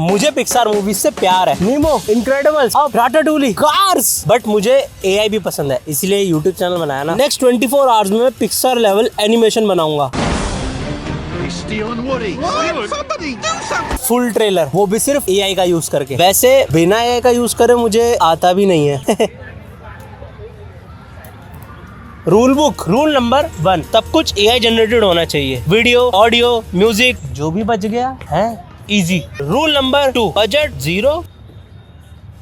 मुझे Pixar movies से प्यार है। नीमो, इनक्रेडिबल्स, अब राटाटूली, कार्स। बट मुझे एआई भी पसंद है, इसलिए यूट्यूब चैनल बनाया ना। नेक्स्ट 24 आवर्स में मैं पिक्सार लेवल एनिमेशन बनाऊंगा। फुल ट्रेलर, वो भी सिर्फ एआई का यूज करके। वैसे बिना एआई का यूज करे मुझे आता भी नहीं है। रूल बुक, रूल नंबर 1, सब कुछ एआई जनरेटेड होना चाहिए। वीडियो, ऑडियो, म्यूजिक, जो भी बच गया है easy. Rule number 2, budget 0,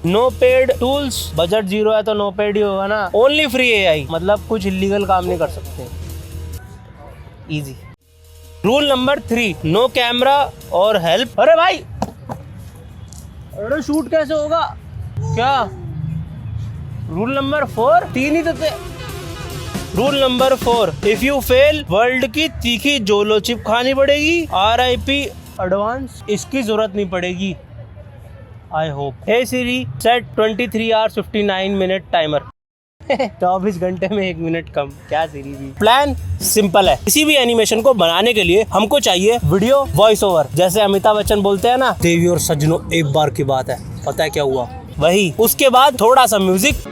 no paid tools. Budget 0 है तो नो पेड ही होगा ना। ओनली फ्री एआई, मतलब कुछ इलीगल काम नहीं कर सकते। Easy. Rule number 3, no camera और हेल्प। अरे भाई, अरे शूट कैसे होगा क्या? रूल नंबर 4, 3 ही तो थे। Rule number 4, if you fail world की तीखी जोलो चिप खानी पड़ेगी। RIP एडवांस, इसकी जरूरत नहीं पड़ेगी I hope. Hey Siri, set 23 hours 59 minute timer. 24 घंटे में 1 मिनट कम। क्या सिरी भी। प्लान सिंपल है। किसी भी एनिमेशन को बनाने के लिए हमको चाहिए वीडियो, वॉइस ओवर। जैसे अमिताभ बच्चन बोलते हैं ना, देवी और सज्जनों एक बार की बात है। पता है क्या हुआ? वही। उसके बाद थोड़ा सा म्यूजिक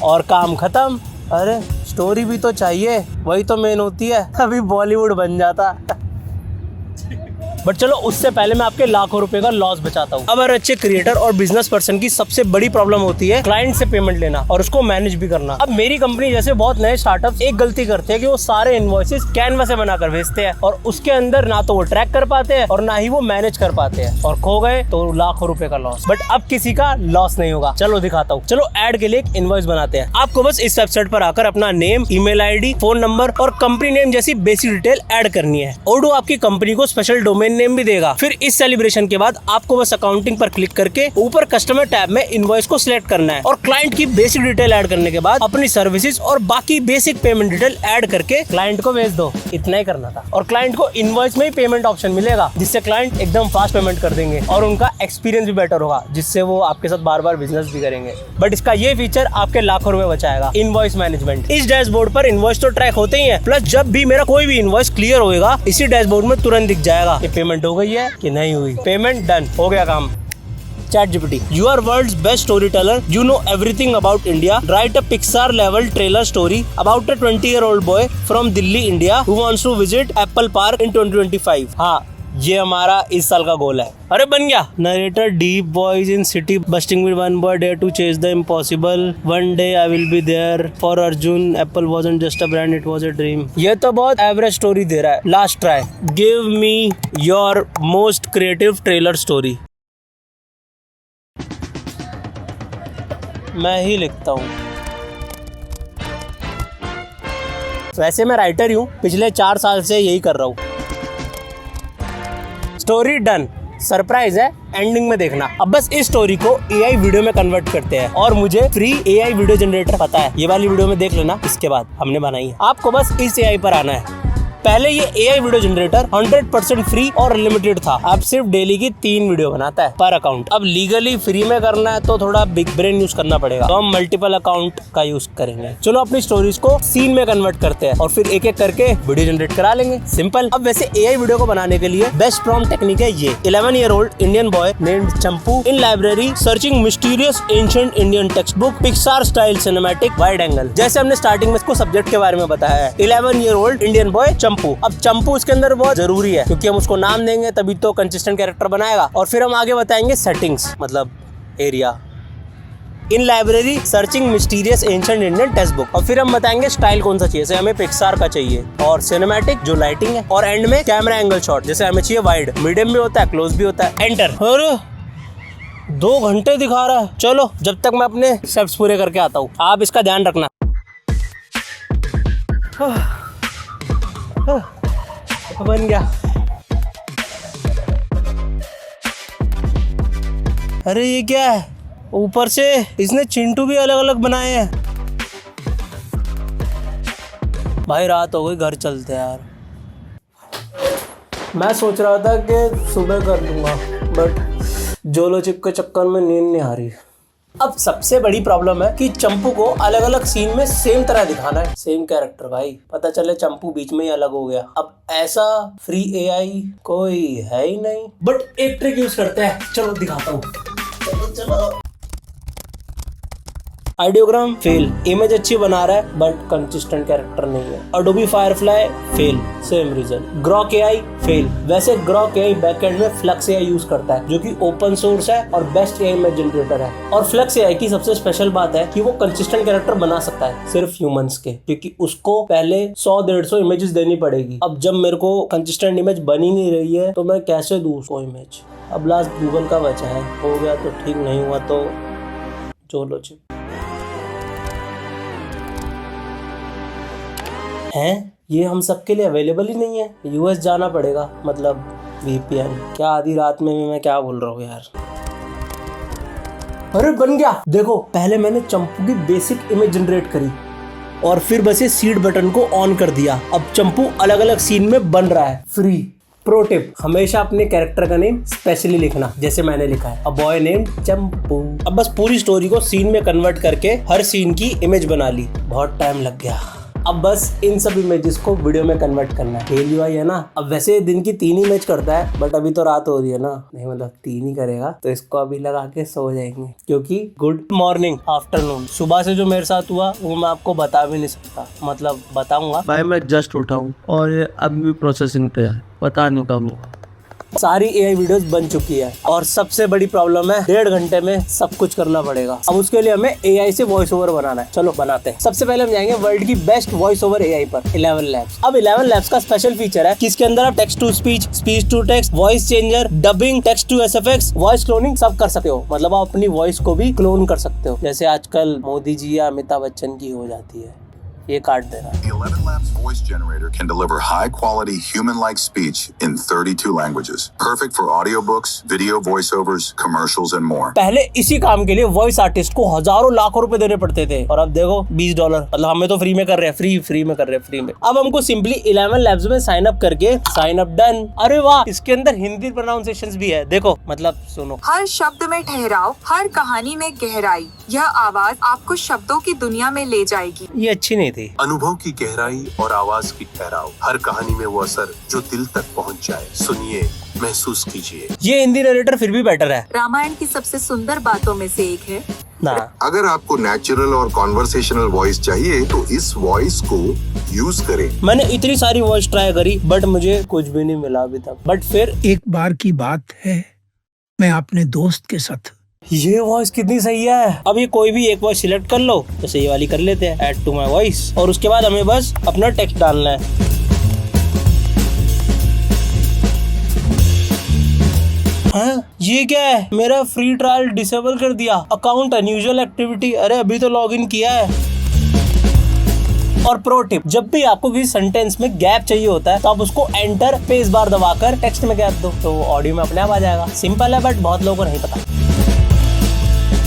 और काम खत्म। अरे स्टोरी भी तो चाहिए, वही तो मेन होती है। अभी बॉलीवुड बन जाता। बट चलो, उससे पहले मैं आपके लाखों रुपए का लॉस बचाता हूँ। अब हर अच्छे क्रिएटर और बिजनेस पर्सन की सबसे बड़ी प्रॉब्लम होती है क्लाइंट से पेमेंट लेना और उसको मैनेज भी करना। अब मेरी कंपनी जैसे बहुत नए स्टार्टअप्स एक गलती करते हैं कि वो सारे इनवॉइसेस कैनवा से बनाकर भेजते हैं और उसके अंदर ना तो वो ट्रैक कर पाते हैं और ना ही वो मैनेज कर पाते हैं, और खो गए तो लाखों रुपए का लॉस। बट अब किसी का लॉस नहीं होगा। चलो दिखाता हूँ। चलो ऐड के लिए एक इनवॉइस बनाते हैं। आपको बस इस वेबसाइट पर आकर अपना name, email ID, phone number और कंपनी नेम जैसी बेसिक डिटेल ऐड करनी है। ओडो आपकी कंपनी को स्पेशल डोमेन नेम भी देगा। फिर इस सेलिब्रेशन के बाद आपको बस अकाउंटिंग पर क्लिक करके ऊपर कस्टमर टैब में इनवॉइस को सिलेक्ट करना है और क्लाइंट की बेसिक डिटेल ऐड करने के बाद अपनी सर्विसेज और बाकी बेसिक पेमेंट डिटेल ऐड करके क्लाइंट को भेज दो। इतना ही करना था। और क्लाइंट को इनवॉइस में ही पेमेंट ऑप्शन मिलेगा, जिससे क्लाइंट एकदम फास्ट पेमेंट कर देंगे और उनका एक्सपीरियंस भी बेटर होगा, जिससे वो आपके साथ बार बार बिजनेस भी करेंगे। बट इसका ये फीचर आपके लाखों रुपए बचाएगा, इनवॉइस मैनेजमेंट। इस डैशबोर्ड पर इनवॉइस तो ट्रैक होते ही है, प्लस जब भी मेरा कोई भी इनवॉइस क्लियर होगा इसी डैशबोर्ड में तुरंत दिख जाएगा कि पेमेंट हो गई है कि नहीं हुई। पेमेंट डन, हो गया काम। ChatGPT, you are world's best storyteller. You know everything about India. Write a Pixar level trailer story about a 20-year-old boy from Delhi, India, who wants to visit Apple Park in 2025. हाँ, ये हमारा इस साल का गोल है। अरे बन गया। Narrator, deep boys in city busting with one boy dare to chase the impossible, one day I will be there, for Arjun Apple wasn't just a brand, it was a dream. ये तो बहुत एवरेज स्टोरी दे रहा है। Last try. Give me your most creative trailer story. मैं ही लिखता हूँ। वैसे मैं राइटर ही हूँ, पिछले 4 साल से यही कर रहा हूँ। Story done. सरप्राइज है, एंडिंग में देखना। अब बस इस स्टोरी को एआई वीडियो में कन्वर्ट करते हैं और मुझे फ्री एआई वीडियो जनरेटर पता है। ये वाली वीडियो में देख लेना, इसके बाद हमने बनाई है। आपको बस इस एआई पर आना है। पहले ये एआई वीडियो जनरेटर 100% फ्री और लिमिटेड था। अब सिर्फ डेली की 3 वीडियो बनाता है पर अकाउंट। अब लीगली फ्री में करना है तो थोड़ा बिग ब्रेन यूज करना पड़ेगा, तो हम मल्टीपल अकाउंट का यूज करेंगे। चलो अपनी स्टोरीज को सीन में कन्वर्ट करते हैं और फिर एक एक करके वीडियो जनरेट करा लेंगे। सिंपल। अब वैसे एआई वीडियो को बनाने के लिए बेस्ट प्रॉम्प्ट टेक्निक है ये। 11-year-old इंडियन बॉय नेम्ड चंपू इन library searching mysterious ancient Indian text book, Pixar style cinematic wide angle. जैसे हमने स्टार्टिंग में इसको सब्जेक्ट के बारे में बताया है, 11-year-old इंडियन बॉय चंपू। अब चंपू इसके अंदर बहुत जरूरी है क्योंकि हम उसको नाम देंगे तभी तो कंसिस्टेंट कैरेक्टर बनाएगा। और फिर हम आगे बताएंगे सेटिंग्स, मतलब एरिया, इन library searching mysterious ancient Indian text book. और फिर हम बताएंगे स्टाइल कौन सा चाहिए, जैसे हमें पिक्सार का चाहिए, और सिनेमैटिक जो लाइटिंग है, और एंड में कैमरा एंगल शॉट, जैसे हमें चाहिए वाइड, मीडियम भी होता है, क्लोज भी होता है। एंटर। अरे 2 घंटे दिखा रहा है। चलो जब तक मैं अपने स्टेप्स पूरे करके आता हूँ, आप इसका ध्यान रखना। बन गया। अरे ये क्या है? ऊपर से इसने चिंटू भी अलग अलग बनाए हैं। भाई रात हो गई, घर चलते हैं यार। मैं सोच रहा था कि सुबह कर लूंगा, बट जोलो चिप के चक्कर में नींद नहीं आ रही। अब सबसे बड़ी प्रॉब्लम है कि चंपू को अलग अलग सीन में सेम तरह दिखाना है, सेम कैरेक्टर भाई, पता चले चंपू बीच में ही अलग हो गया। अब ऐसा फ्री एआई कोई है ही नहीं, बट एक ट्रिक यूज करते हैं, चलो दिखाता हूँ। चलो आइडियोग्राम फेल, इमेज अच्छी बना रहा है बट कंसिस्टेंट कैरेक्टर नहीं है। Adobe Firefly fail, same reason. Grok AI fail. वैसे ग्रॉक एआई बैकएंड में फ्लक्स एआई यूज करता है जो कि ओपन सोर्स है और बेस्ट एआई इमेज जनरेटर है। और फ्लक्स एआई की सबसे स्पेशल बात है कि वो कंसिस्टेंट कैरेक्टर बना सकता है सिर्फ ह्यूमंस के, क्योंकि उसको पहले 100-150 इमेजेस देनी पड़ेगी। अब जब मेरे को कंसिस्टेंट इमेज बनी नहीं रही है तो मैं कैसे दूं उसको इमेज। अब लास्ट गूगल का बचा है, हो गया तो ठीक, नहीं हुआ तो चलो चिप। हैं ये हम सबके लिए अवेलेबल ही नहीं है, यूएस जाना पड़ेगा, मतलब वीपीएन। क्या आधी रात में भी मैं क्या बोल रहा हूँ यार। अरे बन गया, देखो पहले मैंने चंपू की बेसिक इमेज जनरेट करी और फिर बस ये सीड बटन को ऑन कर दिया। अब चंपू अलग अलग सीन में बन रहा है फ्री। प्रो टिप, हमेशा अपने कैरेक्टर का नेम स्पेशली लिखना, जैसे मैंने लिखा है, अ बॉय नेम्ड चंपू। अब बस पूरी स्टोरी को सीन में कन्वर्ट करके हर सीन की इमेज बना ली, बहुत टाइम लग गया। अब बस इन सब इमेजेस को वीडियो में कन्वर्ट करना है। खेल हुआ है ना। अब वैसे दिन की 3 इमेज करता है बट अभी तो रात हो रही है ना, नहीं मतलब 3 ही करेगा, तो इसको अभी लगा के सो जाएंगे, क्योंकि गुड मॉर्निंग आफ्टरनून। सुबह से जो मेरे साथ हुआ वो मैं आपको बता भी नहीं सकता, मतलब बताऊंगा भाई मैं जस्ट उठा हूँ और ये अभी भी प्रोसेसिंग पे है, पता नहीं कब होगा। सारी एआई वीडियोस बन चुकी है और सबसे बड़ी प्रॉब्लम है 1.5 घंटे में सब कुछ करना पड़ेगा। अब उसके लिए हमें एआई से वॉइस ओवर बनाना है, चलो बनाते हैं। सबसे पहले हम जाएंगे वर्ल्ड की बेस्ट वॉइस ओवर एआई पर, 11 लैब्स। अब 11 लैब्स का स्पेशल फीचर है कि इसके अंदर आप text to speech, speech to text, voice changer, dubbing, text to SFX, voice cloning सब कर सकते हो। मतलब आप अपनी वॉइस को भी क्लोन कर सकते हो, जैसे आजकल मोदी जी या अमिताभ बच्चन की हो जाती है। ये काट देना। The 11 Labs voice generator can deliver high-quality human-like speech in 32 languages. Perfect for audiobooks, video voiceovers, commercials, and more. पहले इसी काम के लिए वॉइस आर्टिस्ट को हजारों लाखों रुपए देने पड़ते थे और अब देखो $20, मतलब हमें तो फ्री में कर रहे हैं, फ्री में कर रहे हैं, फ्री में। अब हमको सिंपली 11 लैब्स में साइन अप करके साइन अप डन। अरे वाह, इसके अंदर हिंदी प्रोनाउंसिएशंस भी है, देखो मतलब सुनो। हर शब्द में ठहराव, हर कहानी में गहराई, यह आवाज आपको शब्दों की दुनिया में ले जाएगी। ये अच्छी नहीं थी। अनुभव की गहराई और आवाज की ठहराव, हर कहानी में वो असर जो दिल तक पहुंच जाए। सुनिए, महसूस कीजिए। ये हिंदी नरेटर फिर भी बेटर है। रामायण की सबसे सुंदर बातों में से एक है ना। अगर आपको नेचुरल और कॉन्वर्सेशनल वॉइस चाहिए तो इस वॉइस को यूज करें। मैंने इतनी सारी वॉइस ट्राई करी बट मुझे कुछ भी नहीं मिला अभी तक। बट फिर एक बार की बात है, मैं अपने दोस्त के साथ। ये वॉइस कितनी सही है। अब ये कोई भी एक वॉइस सिलेक्ट कर लो, जैसे ये वाली कर लेते हैं, ऐड टू माय वॉइस, और उसके बाद हमें बस अपना टेक्स्ट डालना है। हाँ, ये क्या है? मेरा फ्री ट्रायल डिसेबल कर दिया। अकाउंट अनयूजुअल एक्टिविटी, अरे अभी तो लॉगिन किया है। और प्रो टिप, जब भी आपको किसी सेंटेंस में गैप चाहिए होता है तो आप उसको एंटर स्पेस बार दबाकर टेक्स्ट में गैप दो तो ऑडियो में अपने आप आ जाएगा। सिंपल है बट बहुत लोगों को नहीं पता।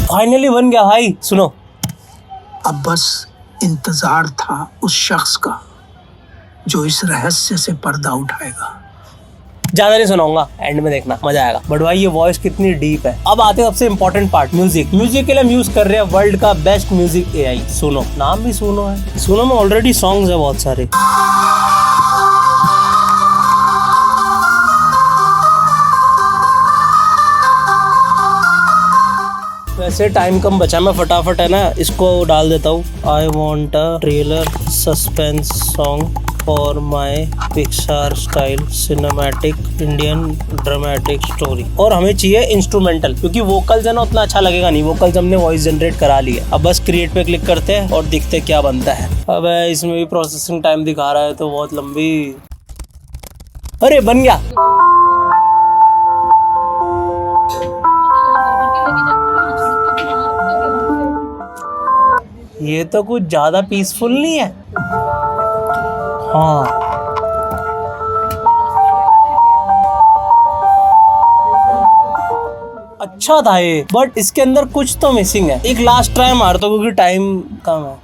फाइनली बन गया भाई, सुनो। अब बस इंतजार था उस शख्स का जो इस रहस्य से पर्दा उठाएगा। ज्यादा नहीं सुनाऊंगा, एंड में देखना, मजा आएगा। बट भाई ये वॉइस कितनी डीप है। अब आते हैं सबसे इंपॉर्टेंट पार्ट, म्यूजिक। म्यूजिक के लिए हम यूज कर रहे हैं वर्ल्ड का बेस्ट म्यूजिक एआई, सुनो। नाम भी सुनो है, सुनो में ऑलरेडी सॉन्ग्स है बहुत सारे। वैसे टाइम कम बचा, मैं फटाफट है ना इसको डाल देता हूँ। I want a trailer suspense song for my Pixar style cinematic Indian dramatic story. और हमें चाहिए इंस्ट्रूमेंटल, क्योंकि वोकल्स है ना उतना अच्छा लगेगा नहीं, वोकल्स हमने वॉइस जनरेट करा ली है। अब बस क्रिएट पे क्लिक करते हैं और देखते हैं क्या बनता है। अब इसमें भी प्रोसेसिंग टाइम दिखा रहा है तो बहुत लंबी। अरे बन गया। ये तो कुछ ज्यादा पीसफुल नहीं है। हाँ, अच्छा था ये, बट इसके अंदर कुछ तो मिसिंग है। एक लास्ट ट्राई मारता हूँ क्योंकि टाइम कम है।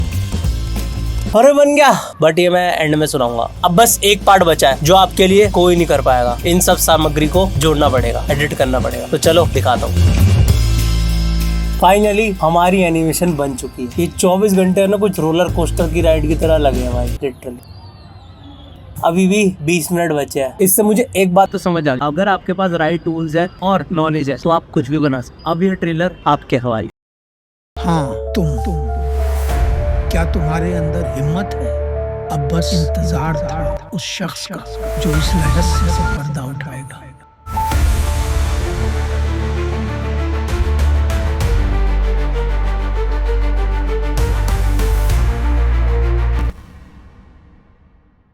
अरे बन गया, बट ये मैं एंड में सुनाऊंगा। अब बस एक पार्ट बचा है जो आपके लिए कोई नहीं कर पाएगा। इन सब सामग्री को जोड़ना पड़ेगा, एडिट करना पड़ेगा। तो चलो दिखाता हूँ। फाइनली हमारी एनिमेशन बन चुकी है। ये 24 घंटे ना कुछ रोलर कोस्टर की राइड की तरह लगे हैं भाई, लिटरली। अभी भी 20 मिनट बचे हैं। इससे मुझे एक बात तो समझ आ गई, अगर आपके पास राइट टूल्स है और नॉलेज है तो आप कुछ भी बना सकते। अब ये ट्रेलर आपके हवाले। हाँ, तुम क्या तुम्हारे अंदर हिम्मत है? अब बस इंतजार था उस शख्स का जो इस रहस्य से पर्दा उठाएगा।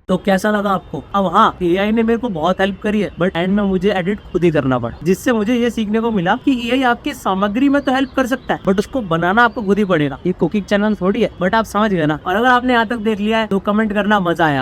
तो कैसा लगा आपको? अब हाँ, एआई ने मेरे को बहुत हेल्प करी है, बट एंड में मुझे एडिट खुद ही करना पड़ा, जिससे मुझे ये सीखने को मिला कि एआई आपकी सामग्री में तो हेल्प कर सकता है, बट उसको बनाना आपको खुद ही पड़ेगा। ये कुकिंग चैनल थोड़ी है, बट आप समझ गए ना। और अगर आपने यहाँ तक देख लिया है तो कमेंट करना, मजा आया।